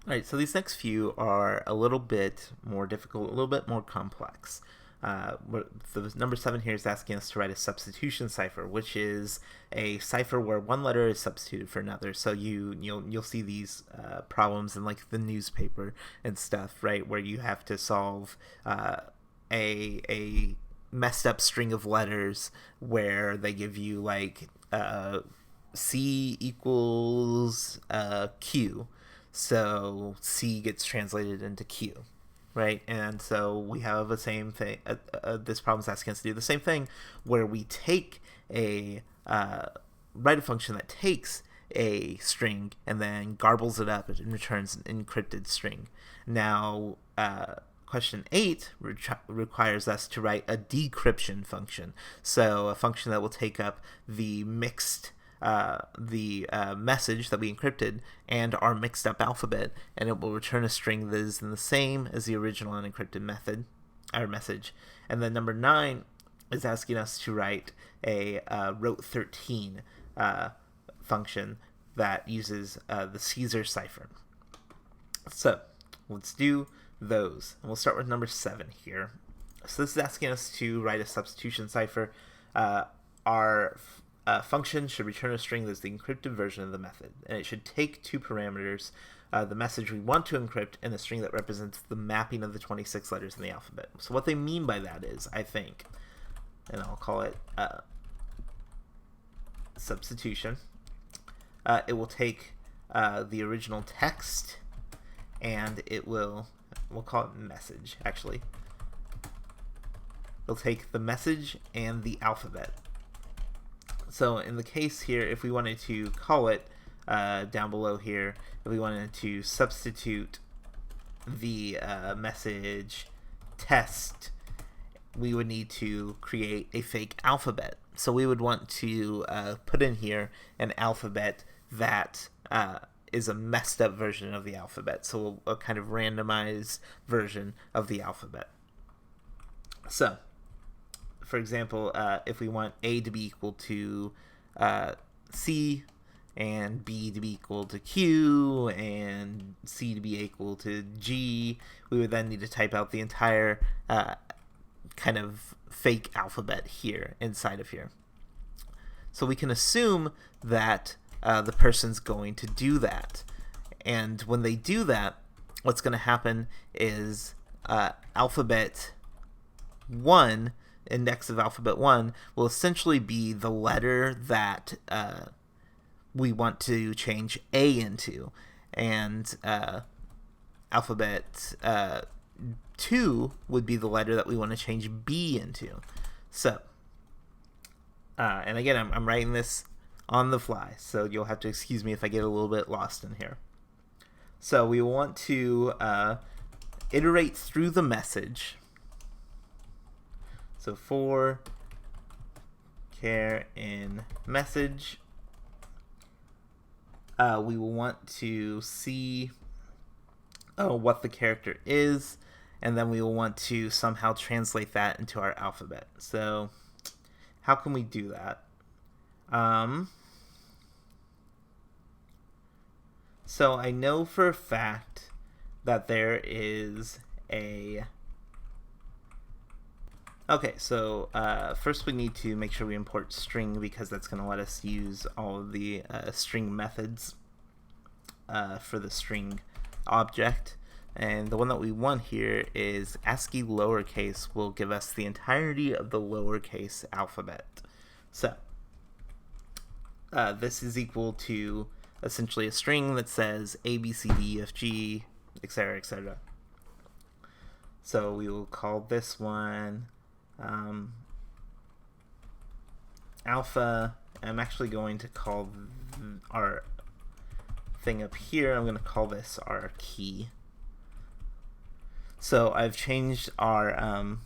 All right, so these next few are a little bit more difficult, a little bit more complex. The number 7 here is asking us to write a substitution cipher, which is a cipher where one letter is substituted for another. So you'll see these problems in like the newspaper and stuff, right, where you have to solve a messed up string of letters where they give you like C equals Q, so C gets translated into Q, right? And so we have the same thing. This problem is asking us to do the same thing, where we take write a function that takes a string and then garbles it up and returns an encrypted string. Now, question 8 requires us to write a decryption function, so a function that will take up the message that we encrypted and our mixed up alphabet, and it will return a string that is the same as the original unencrypted message. And then number 9 is asking us to write a rote 13 function that uses the Caesar cipher. So let's do those, and we'll start with number 7 here. So this is asking us to write a substitution cipher. Our function should return a string that's the encrypted version of the method, and it should take two parameters, the message we want to encrypt and a string that represents the mapping of the 26 letters in the alphabet. So what they mean by that is, I think, and I'll call it substitution, it will take the original text, and we'll call it message, actually. It'll take the message and the alphabet. So in the case here, if we wanted to call it down below here, if we wanted to substitute the message test, we would need to create a fake alphabet. So we would want to put in here an alphabet that is a messed up version of the alphabet, so a kind of randomized version of the alphabet. So for example, if we want A to be equal to C, and B to be equal to Q, and C to be equal to G, we would then need to type out the entire kind of fake alphabet here inside of here. So we can assume that the person's going to do that. And when they do that, what's going to happen is alphabet 1, index of alphabet 1, will essentially be the letter that we want to change A into. And alphabet 2 would be the letter that we want to change B into. So, and again, I'm writing this on the fly, so you'll have to excuse me if I get a little bit lost in here. So we want to iterate through the message. So for char in message, we will want to see what the character is, and then we will want to somehow translate that into our alphabet. So how can we do that? So I know for a fact that there is a... Okay, so first we need to make sure we import string, because that's going to let us use all of the string methods for the string object. And the one that we want here is ASCII lowercase will give us the entirety of the lowercase alphabet. So this is equal to essentially a string that says A, B, C, D, E, F, G, etc., etc. So we will call this one alpha. I'm actually going to call our thing up here, I'm going to call this our key. So I've changed our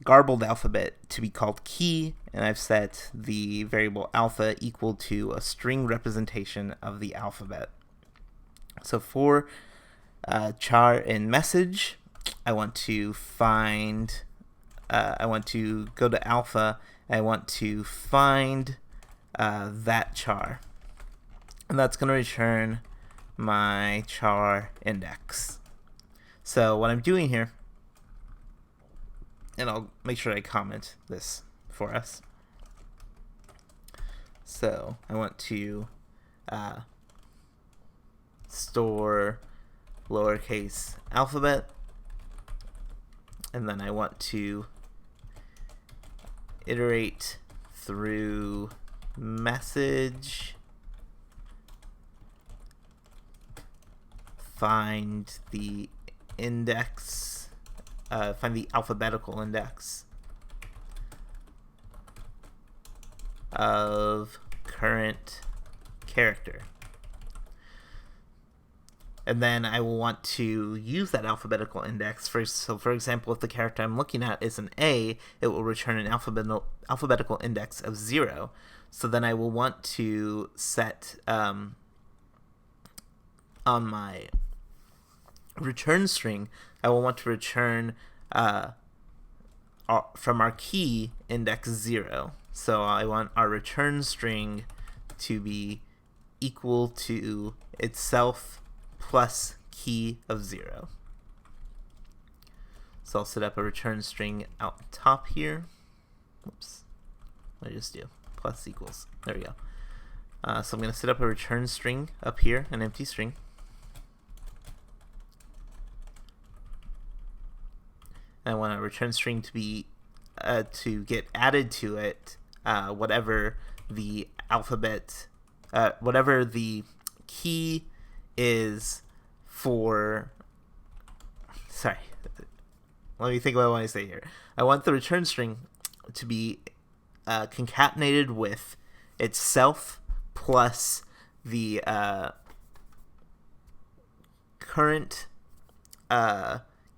garbled alphabet to be called key, and I've set the variable alpha equal to a string representation of the alphabet. So for char in message, I want to find, I want to go to alpha, and I want to find that char. And that's going to return my char index. So what I'm doing here, and I'll make sure I comment this for us. So I want to store lowercase alphabet, and then I want to iterate through message, find the index, find the alphabetical index of current character. And then I will want to use that alphabetical index. So for example, if the character I'm looking at is an A, it will return an alphabetical index of 0. So then I will want to set, on my return string, I will want to return from our key index 0. So I want our return string to be equal to itself plus key of 0. So I'll set up a return string out top here. Whoops. What did I just do? Plus equals. There we go. So I'm going to set up a return string up here, an empty string. And I want a return string to be to get added to it whatever the alphabet, whatever the key is for. Sorry, let me think what I want to say here. I want the return string to be concatenated with itself plus the current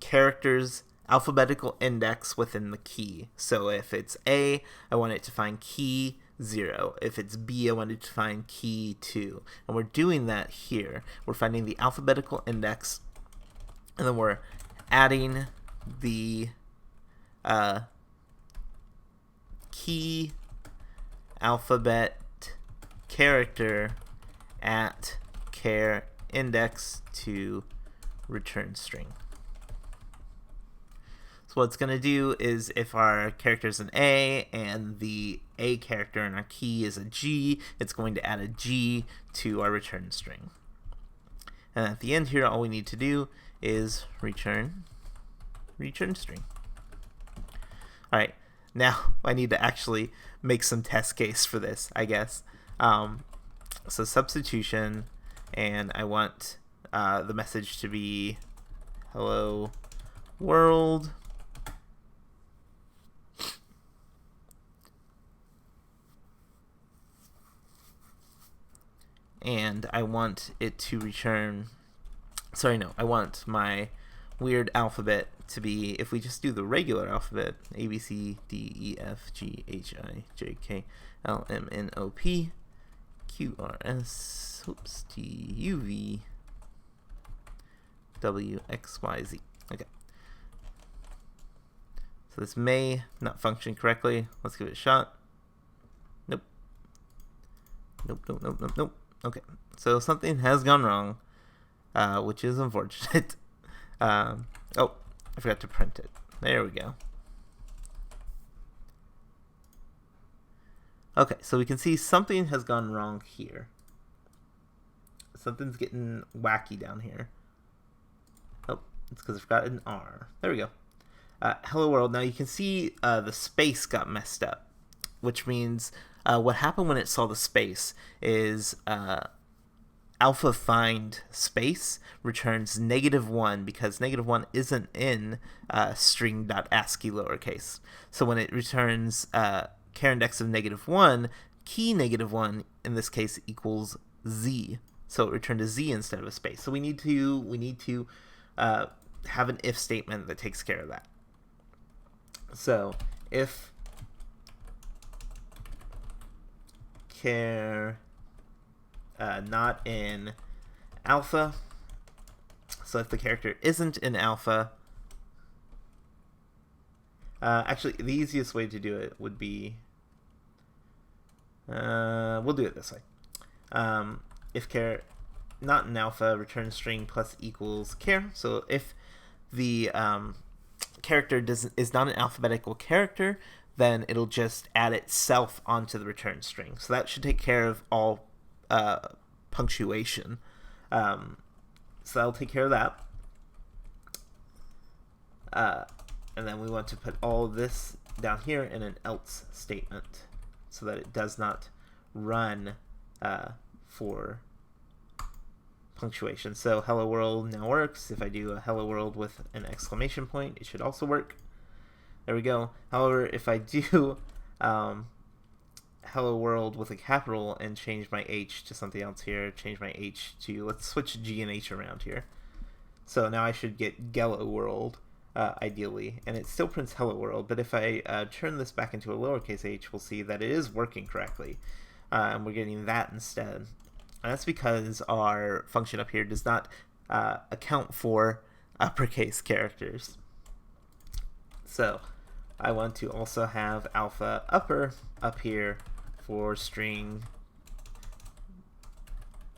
character's alphabetical index within the key. So if it's A, I want it to find key 0. If it's B, I want it to find key 2. And we're doing that here. We're finding the alphabetical index, and then we're adding the key alphabet character at char index to return string. So what it's going to do is, if our character is an A and the A character in our key is a G, it's going to add a G to our return string. And at the end here, all we need to do is return string. All right, now I need to actually make some test case for this, I guess. So substitution, and I want the message to be hello world. And I want it to return, I want my weird alphabet to be, if we just do the regular alphabet, A, B, C, D, E, F, G, H, I, J, K, L, M, N, O, P, Q, R, S, T, U, V, W, X, Y, Z. Okay. So this may not function correctly. Let's give it a shot. Nope. Nope. Okay, so something has gone wrong, which is unfortunate. Oh, I forgot to print it. There we go. Okay, so we can see something has gone wrong here. Something's getting wacky down here. Oh, it's because I forgot an R. There we go. Hello world. Now you can see the space got messed up, which means what happened when it saw the space is alpha find space returns -1 because -1 isn't in string.ascii lowercase. So when it returns char index of -1, key -1 in this case equals Z. So it returned a Z instead of a space. So we need to have an if statement that takes care of that. So if char not in alpha, so if the character isn't in alpha, actually the easiest way to do it would be, we'll do it this way. If char not an alpha, return string plus equals char. So if the character is not an alphabetical character, then it'll just add itself onto the return string. So that should take care of all punctuation. So that'll take care of that. And then we want to put all this down here in an else statement so that it does not run for punctuation. So hello world now works. If I do a hello world with an exclamation point, it should also work. There we go. However, if I do hello world with a capital and change my H to something else here, change my H to, let's switch G and H around here. So now I should get Gello world, ideally, and it still prints hello world, but if I turn this back into a lowercase h, we'll see that it is working correctly, and we're getting that instead. And that's because our function up here does not account for uppercase characters. So I want to also have alpha upper up here for string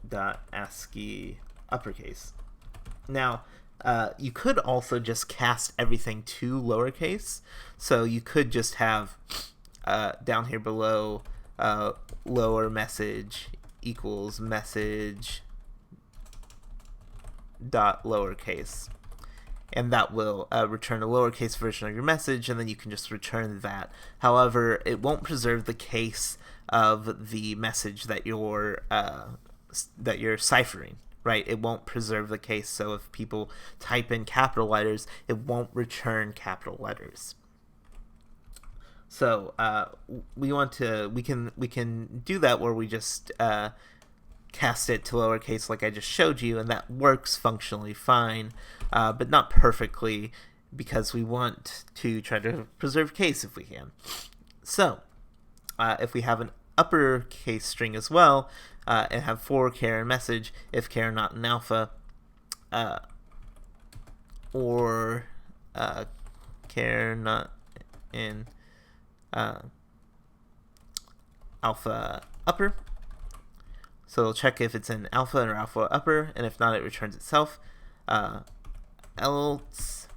dot ASCII uppercase. Now, you could also just cast everything to lowercase. So you could just have down here below lower message equals message dot lowercase, and that will return a lowercase version of your message, and then you can just return that. However, it won't preserve the case of the message that you're ciphering, right? It won't preserve the case. So if people type in capital letters, it won't return capital letters. So we can do that where we just cast it to lowercase like I just showed you, and that works functionally fine, but not perfectly, because we want to try to preserve case if we can. So if we have an uppercase string as well, and have for char and message, if char not in alpha, or char not in alpha upper. So it'll check if it's in alpha or alpha upper, and if not, it returns itself. Else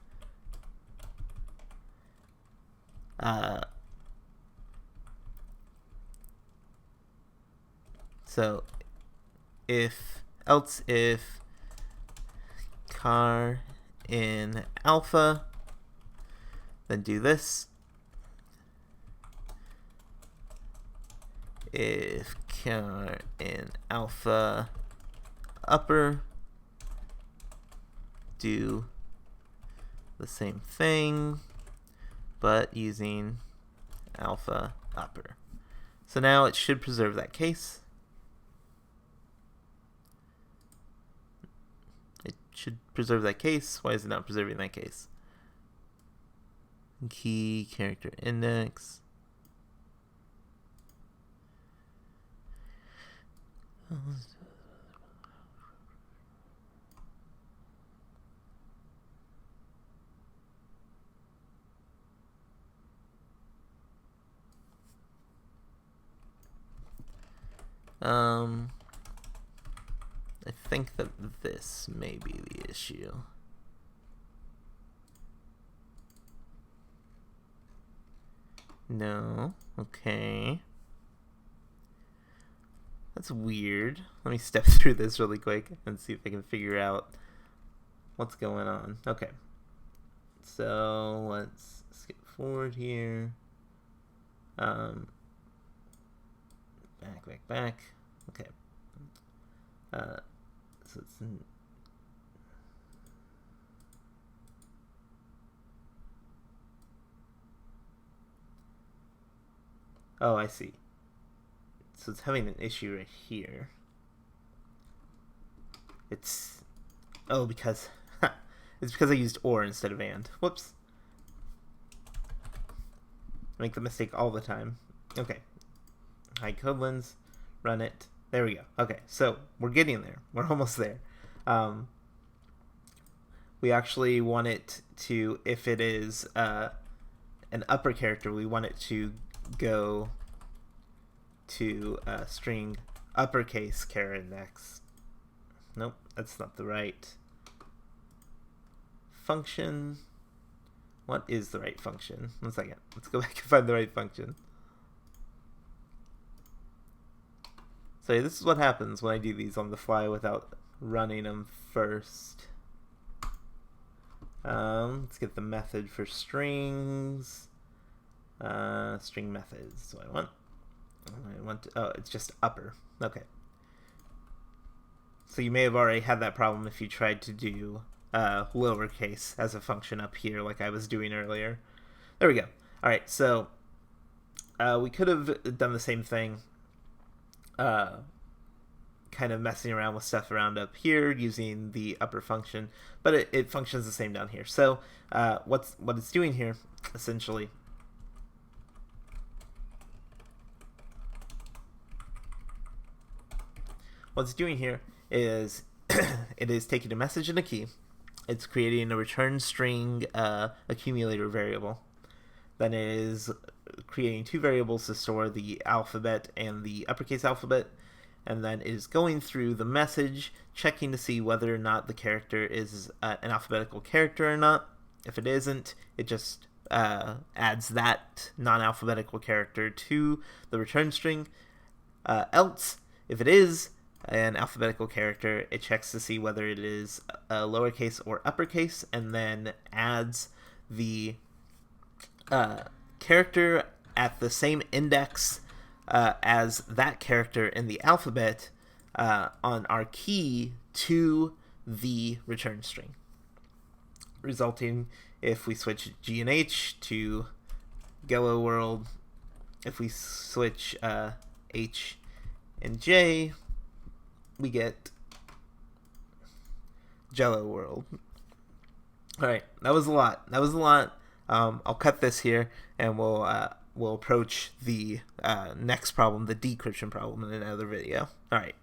so if char in alpha, then do this. If char in alpha upper, do the same thing, but using alpha upper. So now it should preserve that case. It should preserve that case. Why is it not preserving that case? Key character index. I think that this may be the issue. No. Okay. That's weird. Let me step through this really quick and see if I can figure out what's going on. Okay. So let's skip forward here. Back. Okay. So it's oh, I see. So it's having an issue right here. It's because it's because I used or instead of and. Whoops. I make the mistake all the time. Okay. Hide colons, run it. There we go. Okay, so we're getting there. We're almost there. We actually want it to, if it is an upper character, we want it to go to string uppercase char index. Nope, that's not the right function. What is the right function? 1 second. Let's go back and find the right function. So this is what happens when I do these on the fly without running them first. Let's get the method for strings. String methods. So I want to, oh, it's just upper. Okay. So you may have already had that problem if you tried to do lowercase as a function up here like I was doing earlier. There we go. All right, so we could have done the same thing, kind of messing around with stuff around up here using the upper function, but it functions the same down here. So what it's doing here, essentially, what it's doing here is it is taking a message and a key. It's creating a return string accumulator variable. Then it is creating 2 variables to store the alphabet and the uppercase alphabet. And then it is going through the message, checking to see whether or not the character is an alphabetical character or not. If it isn't, it just adds that non-alphabetical character to the return string. Else, if it is an alphabetical character, it checks to see whether it is a lowercase or uppercase, and then adds the character at the same index as that character in the alphabet on our key to the return string, resulting, if we switch G and H to Hello World, if we switch H and J, we get Jello World. All right, that was a lot. I'll cut this here, and we'll approach the next problem, the decryption problem, in another video. All right.